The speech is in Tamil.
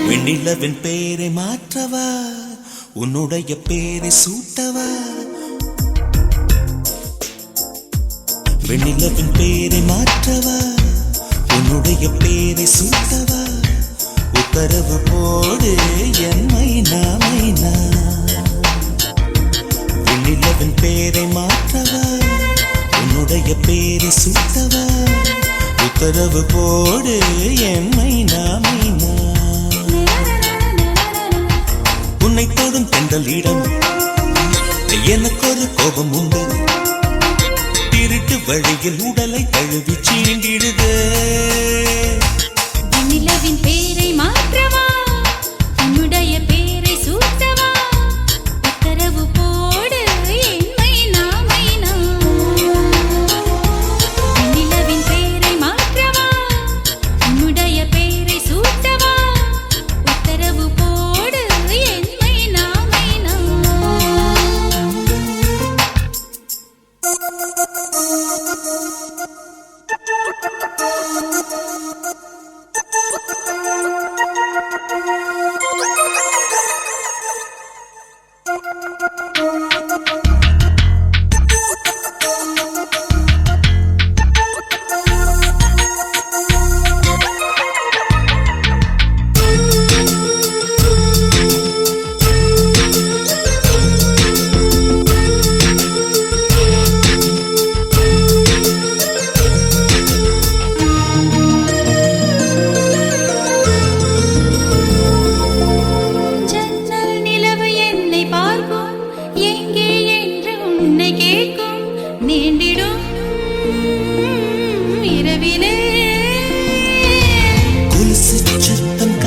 வெண்ணிலவின் பேரை மாற்றவா, உன்னுடைய பேரை சூட்டவா. வெண்ணிலவின் பேரை மாற்றவா, உன்னுடைய பேரை சூட்டவா. உத்தரவு போடு என் மைனா மைனா. வெண்ணிலவின் பேரை மாற்றவா, உன்னுடைய பேரை சூட்டவா. உத்தரவு போடு என் மைனா மைனா. உன்னை தொடும் தென்றலிடம் எனக்கு ஒரு கோபம் உண்டு. திருட்டு வழியில் உடலை தழுவி சீண்டிடுது.